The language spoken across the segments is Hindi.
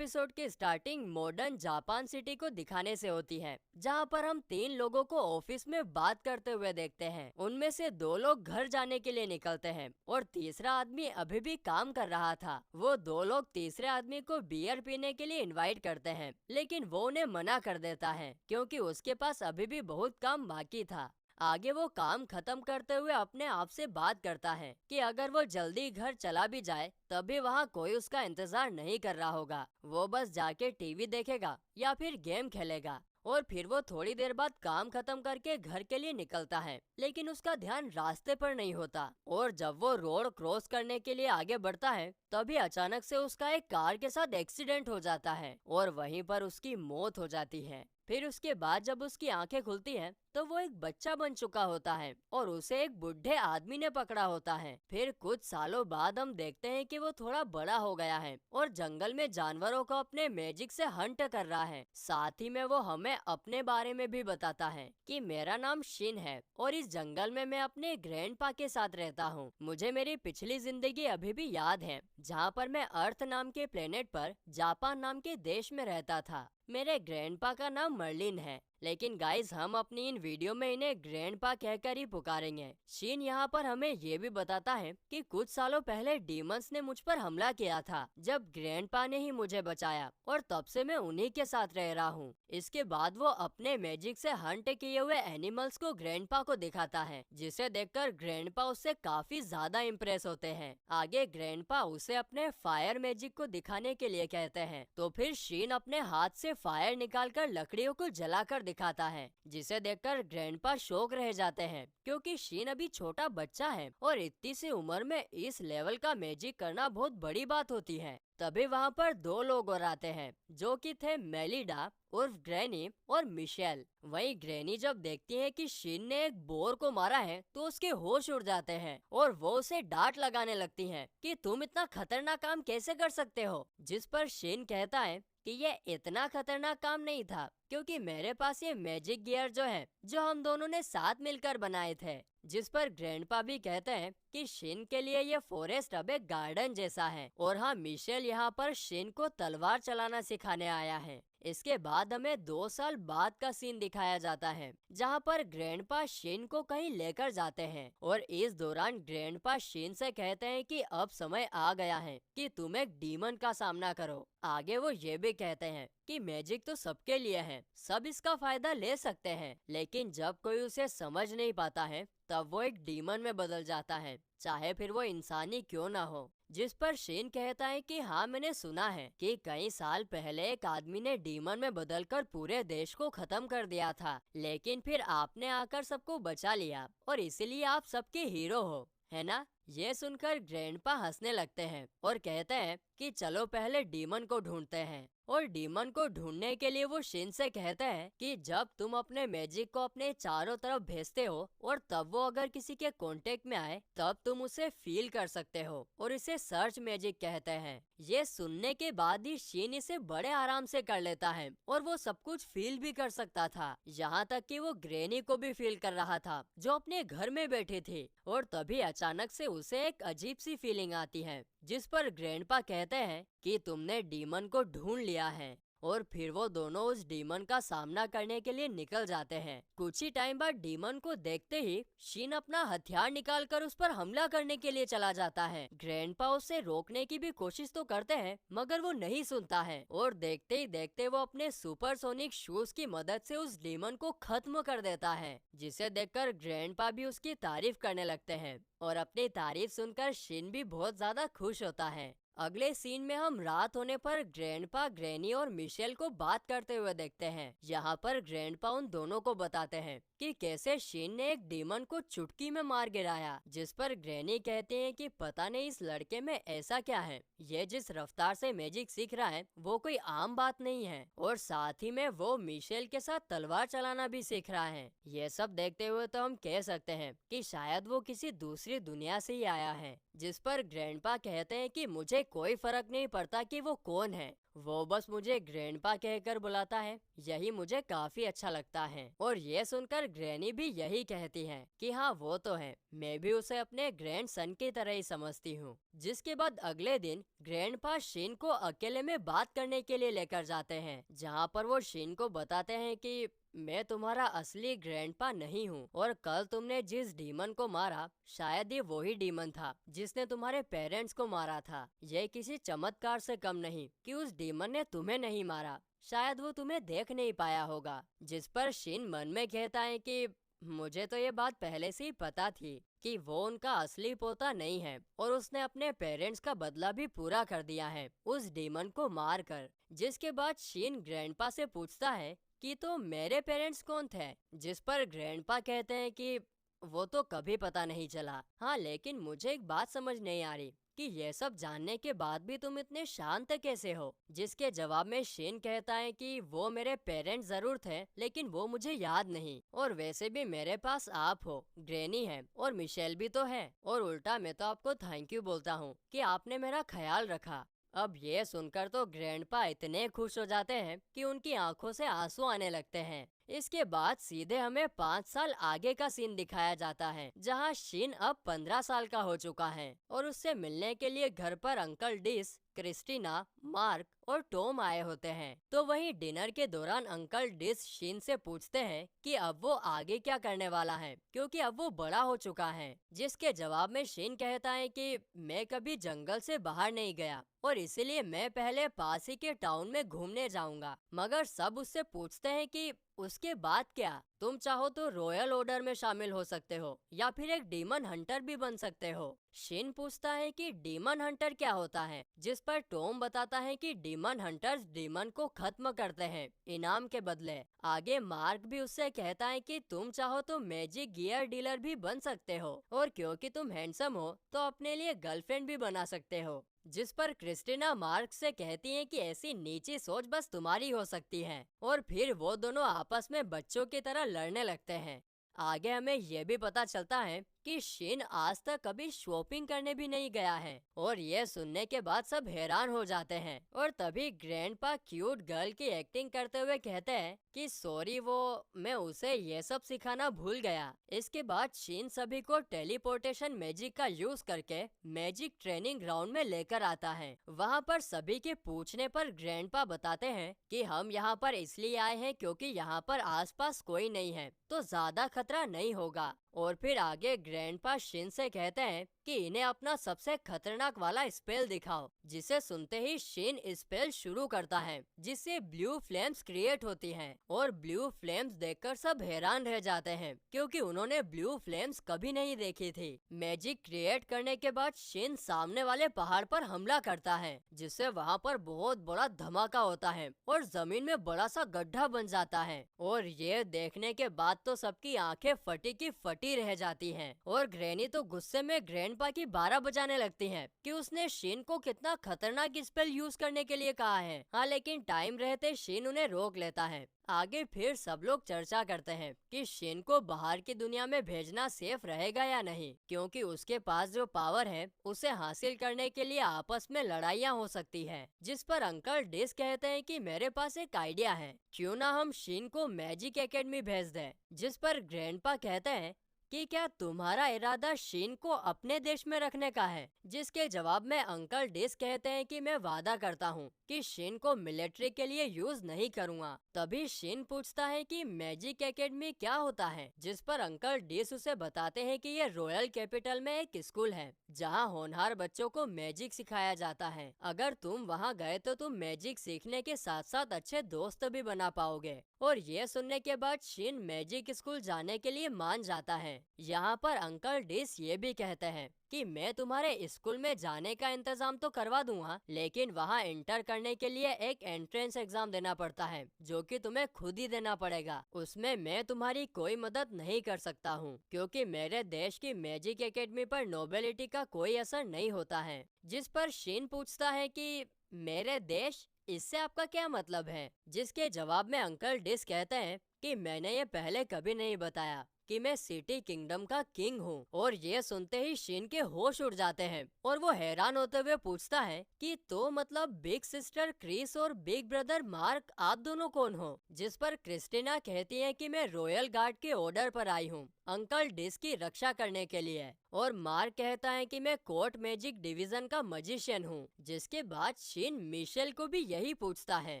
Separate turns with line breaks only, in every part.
एपिसोड की स्टार्टिंग मॉडर्न जापान सिटी को दिखाने से होती है, जहां पर हम तीन लोगों को ऑफिस में बात करते हुए देखते हैं। उनमें से दो लोग घर जाने के लिए निकलते हैं और तीसरा आदमी अभी भी काम कर रहा था। वो दो लोग तीसरे आदमी को बियर पीने के लिए इनवाइट करते हैं, लेकिन वो उन्हें मना कर देता है क्योंकि उसके पास अभी भी बहुत काम बाकी था। आगे वो काम खत्म करते हुए अपने आप से बात करता है कि अगर वो जल्दी घर चला भी जाए तब भी वहाँ कोई उसका इंतजार नहीं कर रहा होगा। वो बस जाके टीवी देखेगा या फिर गेम खेलेगा। और फिर वो थोड़ी देर बाद काम खत्म करके घर के लिए निकलता है, लेकिन उसका ध्यान रास्ते पर नहीं होता। और जब वो रोड क्रॉस करने के लिए आगे बढ़ता है तभी अचानक से उसका एक कार के साथ एक्सीडेंट हो जाता है और वहीं पर उसकी मौत हो जाती है। फिर उसके बाद जब उसकी आंखें खुलती हैं तो वो एक बच्चा बन चुका होता है और उसे एक बुढ़े आदमी ने पकड़ा होता है। फिर कुछ सालों बाद हम देखते हैं कि वो थोड़ा बड़ा हो गया है और जंगल में जानवरों को अपने मैजिक से हंट कर रहा है। साथ ही में वो हमें अपने बारे में भी बताता है कि मेरा नाम शिन है और इस जंगल में मैं अपने ग्रैंडपा के साथ रहता हूँ। मुझे मेरी पिछली जिंदगी अभी भी याद है, जहाँ पर मैं अर्थ नाम के प्लेनेट पर जापान नाम के देश में रहता था। मेरे ग्रैंडपा का नाम मर्लिन है, लेकिन गाइस हम अपनी इन वीडियो में इन्हें ग्रैंडपा कहकर ही पुकारेंगे। शीन यहाँ पर हमें ये भी बताता है कि कुछ सालों पहले डीमंस ने मुझ पर हमला किया था, जब ग्रैंडपा ने ही मुझे बचाया और तब से मैं उन्हीं के साथ रह रहा हूँ। इसके बाद वो अपने मैजिक से हंट किए हुए एनिमल्स को ग्रैंडपा को दिखाता है, जिसे देखकर ग्रैंडपा उससे काफी ज्यादा इम्प्रेस होते हैं। आगे ग्रैंडपा उसे अपने फायर मैजिक को दिखाने के लिए कहते हैं, तो फिर शीन अपने हाथ से फायर निकालकर लकड़ियों को जलाकर दिखाता है, जिसे देखकर ग्रैंडपा शॉक रह जाते हैं क्योंकि शीन अभी छोटा बच्चा है और इतनी सी उम्र में इस लेवल का मैजिक करना बहुत बड़ी बात होती है। तभी वहाँ पर दो लोग और आते हैं जो कि थे मेलिडा उर्फ ग्रैनी और मिशेल। वहीं ग्रैनी जब देखती है कि शीन ने एक बोर को मारा है तो उसके होश उड़ जाते हैं और वो उसे डांट लगाने लगती हैं कि तुम इतना खतरनाक काम कैसे कर सकते हो। जिस पर शीन कहता है कि ये इतना खतरनाक काम नहीं था क्योंकि मेरे पास ये मैजिक गियर जो है जो हम दोनों ने साथ मिलकर बनाए थे। जिस पर ग्रैंडपा भी कहते हैं कि शिन के लिए ये फॉरेस्ट अब एक गार्डन जैसा है और हाँ, मिशेल यहाँ पर शिन को तलवार चलाना सिखाने आया है। इसके बाद हमें 2 साल बाद का सीन दिखाया जाता है, जहाँ पर ग्रैंडपा शिन को कहीं लेकर जाते हैं और इस दौरान ग्रैंडपा शिन से कहते हैं कि अब समय आ गया है कि तुम एक डीमन का सामना करो। आगे वो ये भी कहते हैं कि मैजिक तो सबके लिए है, सब इसका फायदा ले सकते हैं, लेकिन जब कोई उसे समझ नहीं पाता है तब वो एक डीमन में बदल जाता है, चाहे फिर वो इंसानी क्यों ना हो। जिस पर शेन कहता है कि हाँ, मैंने सुना है कि कई साल पहले एक आदमी ने डीमन में बदलकर पूरे देश को खत्म कर दिया था, लेकिन फिर आपने आकर सबको बचा लिया और इसीलिए आप सबके हीरो हो, है ना। ये सुनकर ग्रैंडपा हंसने लगते हैं और कहते हैं कि चलो पहले डीमन को ढूंढते हैं। और डीमन को ढूंढने के लिए वो शिन से कहते हैं कि जब तुम अपने मैजिक को अपने चारों तरफ भेजते हो और तब वो अगर किसी के कांटेक्ट में आए तब तुम उसे फील कर सकते हो और इसे सर्च मैजिक कहते हैं। ये सुनने के बाद ही शिन इसे बड़े आराम से कर लेता है और वो सब कुछ फील भी कर सकता था, यहाँ तक कि वो ग्रैनी को भी फील कर रहा था जो अपने घर में बैठी थी। और तभी अचानक से उसे एक अजीब सी फीलिंग आती है, जिस पर ग्रैंडपा कहते हैं कि तुमने डीमन को ढूंढ लिया है। और फिर वो दोनों उस डीमन का सामना करने के लिए निकल जाते हैं। कुछ ही टाइम बाद डीमन को देखते ही शिन अपना हथियार निकालकर उस पर हमला करने के लिए चला जाता है। ग्रैंडपा उसे रोकने की भी कोशिश तो करते हैं मगर वो नहीं सुनता है और देखते ही देखते वो अपने सुपरसोनिक शूज की मदद से उस डीमन को खत्म कर देता है, जिसे देखकर ग्रैंडपा भी उसकी तारीफ करने लगते हैं और अपनी तारीफ सुनकर शिन भी बहुत ज्यादा खुश होता है। अगले सीन में हम रात होने पर ग्रैंडपा ग्रैनी और मिशेल को बात करते हुए देखते हैं। यहाँ पर ग्रैंडपा उन दोनों को बताते हैं कि कैसे शिन ने एक डीमन को चुटकी में मार गिराया। जिस पर ग्रैनी कहते हैं कि पता नहीं इस लड़के में ऐसा क्या है, ये जिस रफ्तार से मैजिक सीख रहा है वो कोई आम बात नहीं है और साथ ही में वो मिशेल के साथ तलवार चलाना भी सीख रहा है। ये सब देखते हुए तो हम कह सकते हैं कि शायद वो किसी दूसरी दुनिया से ही आया है। जिस पर ग्रैंडपा कहते हैं कि मुझे कोई फर्क नहीं पड़ता कि वो कौन है वो बस मुझे ग्रैंडपा कहकर बुलाता है, यही मुझे काफी अच्छा लगता है। और ये सुनकर ग्रैनी भी यही कहती है कि हाँ वो तो है, मैं भी उसे अपने ग्रैंड सन की तरह ही समझती हूँ। जिसके बाद अगले दिन ग्रैंडपा शिन को अकेले में बात करने के लिए लेकर जाते हैं, जहाँ पर वो शिन को बताते हैं कि मैं तुम्हारा असली ग्रैंडपा नहीं हूँ और कल तुमने जिस डीमन को मारा शायद ये वही डीमन था जिसने तुम्हारे पेरेंट्स को मारा था। यह किसी चमत्कार से कम नहीं कि उस डीमन ने तुम्हें नहीं मारा, शायद वो तुम्हें देख नहीं पाया होगा। जिस पर शिन मन में कहता है कि मुझे तो ये बात पहले से ही पता थी कि वो उनका असली पोता नहीं है और उसने अपने पेरेंट्स का बदला भी पूरा कर दिया है उस डीमन को मार कर। जिसके बाद शिन ग्रैंडपा से पूछता है कि तो मेरे पेरेंट्स कौन थे? जिस पर ग्रैंडपा कहते हैं कि वो तो कभी पता नहीं चला। हाँ, लेकिन मुझे एक बात समझ नहीं आ रही कि ये सब जानने के बाद भी तुम इतने शांत कैसे हो? जिसके जवाब में शेन कहता है कि वो मेरे पेरेंट्स जरूर थे लेकिन वो मुझे याद नहीं, और वैसे भी मेरे पास आप हो, ग्रैनी है और मिशेल भी तो है, और उल्टा मैं तो आपको थैंक यू बोलता हूँ कि आपने मेरा ख्याल रखा। अब ये सुनकर तो ग्रैंडपा इतने खुश हो जाते हैं कि उनकी आंखों से आंसू आने लगते हैं। इसके बाद सीधे हमें 5 साल आगे का सीन दिखाया जाता है, जहां शिन अब 15 साल का हो चुका है और उससे मिलने के लिए घर पर अंकल डिस, क्रिस्टीना, मार्क और टॉम आए होते हैं। तो वहीं डिनर के दौरान अंकल डिस शिन से पूछते हैं कि अब वो आगे क्या करने वाला है क्योंकि अब वो बड़ा हो चुका है। जिसके जवाब में शिन कहता है कि मैं कभी जंगल से बाहर नहीं गया और इसीलिए मैं पहले पास ही के टाउन में घूमने जाऊंगा। मगर सब उससे पूछते हैं कि उसके बाद क्या? तुम चाहो तो रॉयल ऑर्डर में शामिल हो सकते हो या फिर एक डीमन हंटर भी बन सकते हो। शिन पूछता है कि डीमन हंटर क्या होता है, जिस पर टॉम बताता है कि डीमन हंटर्स डीमन को खत्म करते हैं इनाम के बदले। आगे मार्क भी उससे कहता है कि तुम चाहो तो मैजिक गियर डीलर भी बन सकते हो और क्योंकि तुम हैंडसम हो तो अपने लिए गर्लफ्रेंड भी बना सकते हो। जिस पर क्रिस्टीना मार्क से कहती है कि ऐसी नीची सोच बस तुम्हारी हो सकती है, और फिर वो दोनों आपस में बच्चों की तरह लड़ने लगते हैं। आगे हमें ये भी पता चलता है कि शिन आज तक कभी शॉपिंग करने भी नहीं गया है, और ये सुनने के बाद सब हैरान हो जाते हैं। और तभी ग्रैंडपा क्यूट गर्ल की एक्टिंग करते हुए कहते हैं कि सॉरी, वो मैं उसे ये सब सिखाना भूल गया। इसके बाद शिन सभी को टेलीपोर्टेशन मैजिक का यूज करके मैजिक ट्रेनिंग ग्राउंड में लेकर आता है। वहाँ पर सभी के पूछने पर ग्रैंडपा बताते हैं कि हम यहाँ पर इसलिए आए हैं क्योंकि यहाँ पर आसपास कोई नहीं है तो ज्यादा खतरा नहीं होगा। और फिर आगे ग्रैंडपा शिन से कहते हैं कि इन्हें अपना सबसे खतरनाक वाला स्पेल दिखाओ, जिसे सुनते ही शिन स्पेल शुरू करता है जिससे ब्लू फ्लेम्स क्रिएट होती हैं। और ब्लू फ्लेम्स देखकर सब हैरान रह जाते हैं क्योंकि उन्होंने ब्लू फ्लेम्स कभी नहीं देखी थी। मैजिक क्रिएट करने के बाद शिन सामने वाले पहाड़ पर हमला करता है, जिससे वहाँ पर बहुत बड़ा धमाका होता है और जमीन में बड़ा सा गड्ढा बन जाता है। और ये देखने के बाद तो सबकी आंखें फटी की फटी रह जाती हैं, और ग्रैनी तो गुस्से में ग्रैंडपा की 12 बजाने लगती हैं कि उसने शिन को कितना खतरनाक स्पेल यूज करने के लिए कहा है। हाँ, लेकिन टाइम रहते शिन उन्हें रोक लेता है। आगे फिर सब लोग चर्चा करते हैं कि शिन को बाहर की दुनिया में भेजना सेफ रहेगा या नहीं, क्योंकि उसके पास जो पावर है उसे हासिल करने के लिए आपस में लड़ाइयाँ हो सकती है। जिस पर अंकल डिस कहते हैं कि मेरे पास एक आइडिया है, क्यों ना हम शिन को मैजिक एकेडमी भेज दें। जिस पर ग्रैंडपा कहते हैं कि क्या तुम्हारा इरादा शिन को अपने देश में रखने का है? जिसके जवाब में अंकल डिस कहते हैं कि मैं वादा करता हूँ कि शिन को मिलिट्री के लिए यूज नहीं करूँगा। तभी शिन पूछता है कि मैजिक एकेडमी क्या होता है, जिस पर अंकल डिस उसे बताते हैं कि ये रॉयल कैपिटल में एक स्कूल है जहाँ होनहार बच्चों को मैजिक सिखाया जाता है। अगर तुम वहाँ गए तो तुम मैजिक सीखने के साथ साथ अच्छे दोस्त भी बना पाओगे। और ये सुनने के बाद शिन मैजिक स्कूल जाने के लिए मान जाता है। यहाँ पर अंकल डिस ये भी कहते हैं कि मैं तुम्हारे स्कूल में जाने का इंतजाम तो करवा दूंगा, लेकिन वहाँ एंटर करने के लिए एक एंट्रेंस एग्जाम देना पड़ता है जो कि तुम्हें खुद ही देना पड़ेगा। उसमें मैं तुम्हारी कोई मदद नहीं कर सकता हूँ क्योंकि मेरे देश की मैजिक एकेडमी पर नोबिलिटी का कोई असर नहीं होता है। जिस पर शिन पूछता है कि मेरे देश, इससे आपका क्या मतलब है? जिसके जवाब में अंकल डिस कहते हैं कि मैंने ये पहले कभी नहीं बताया कि मैं सिटी किंगडम का किंग हूँ। और ये सुनते ही शिन के होश उड़ जाते हैं और वो हैरान होते हुए पूछता है कि तो मतलब बिग सिस्टर क्रिस और बिग ब्रदर मार्क आप दोनों कौन हो? जिस पर क्रिस्टीना कहती है कि मैं रॉयल गार्ड के ऑर्डर पर आई हूँ अंकल डिस की रक्षा करने के लिए। और मार्क कहता है कि मैं कोर्ट मैजिक डिवीजन का मजिशियन हूँ। जिसके बाद शिन मिशेल को भी यही पूछता है,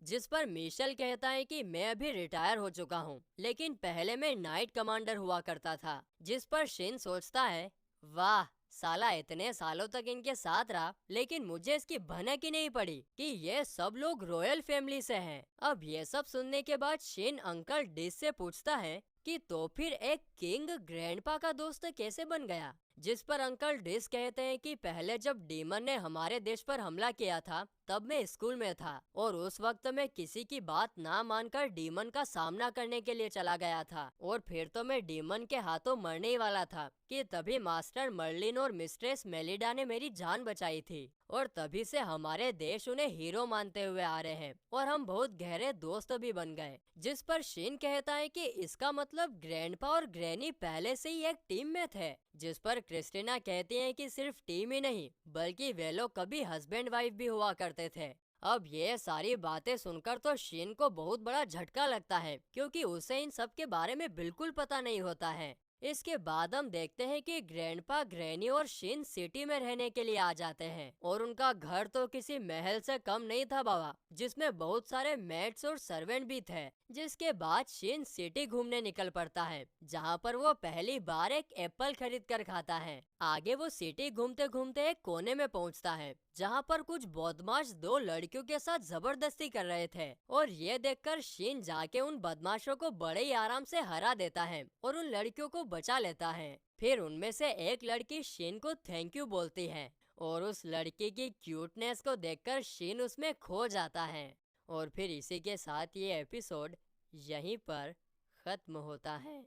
जिस पर मिशेल कहता है कि मैं अभी रिटायर हो चुका हूँ, लेकिन पहले मैं नाइट कमांडर हुआ करता था। जिस पर शिन सोचता है, वाह साला इतने सालों तक इनके साथ रहा लेकिन मुझे इसकी भनक ही नहीं पड़ी कि ये सब लोग रॉयल फैमिली से हैं। अब ये सब सुनने के बाद शिन अंकल डिस से पूछता है कि तो फिर एक किंग ग्रैंडपा का दोस्त कैसे बन गया? जिस पर अंकल डिस कहते हैं कि पहले जब डीमन ने हमारे देश पर हमला किया था तब मैं स्कूल में था और उस वक्त मैं किसी की बात ना मानकर डीमन का सामना करने के लिए चला गया था और फिर तो मैं डीमन के हाथों मरने ही वाला था कि तभी मास्टर मर्लिन और मिस्ट्रेस मेलिडा ने मेरी जान बचाई थी और तभी से हमारे देश उन्हें हीरो मानते हुए आ रहे हैं और हम बहुत गहरे दोस्त भी बन गए। जिस पर शिन कहता है कि इसका मतलब ग्रैंडपा और ग्रैनी पहले से ही एक टीम में थे। जिस पर क्रिस्टीना कहती है कि सिर्फ टीम ही नहीं बल्कि वे लोग कभी हस्बैंड वाइफ भी हुआ करते थे। अब ये सारी बातें सुनकर तो शिन को बहुत बड़ा झटका लगता है क्योंकि उसे इन सब के बारे में बिल्कुल पता नहीं होता है। इसके बाद हम देखते हैं कि ग्रैंडपा ग्रैनी और शिन सिटी में रहने के लिए आ जाते हैं और उनका घर तो किसी महल से कम नहीं था बाबा, जिसमें बहुत सारे मेड्स और सर्वेंट भी थे। जिसके बाद शिन सिटी घूमने निकल पड़ता है जहाँ पर वो पहली बार एक एप्पल खरीद कर खाता है। आगे वो सिटी घूमते घूमते एक कोने में पहुँचता है जहाँ पर कुछ बदमाश दो लड़कियों के साथ जबरदस्ती कर रहे थे और ये देखकर शिन जाके उन बदमाशों को बड़े ही आराम से हरा देता है और उन लड़कियों को बचा लेता है। फिर उनमें से एक लड़की शिन को थैंक यू बोलती है और उस लड़की की क्यूटनेस को देखकर शिन उसमें खो जाता है। और फिर इसी के साथ ये एपिसोड यहीं पर खत्म होता है।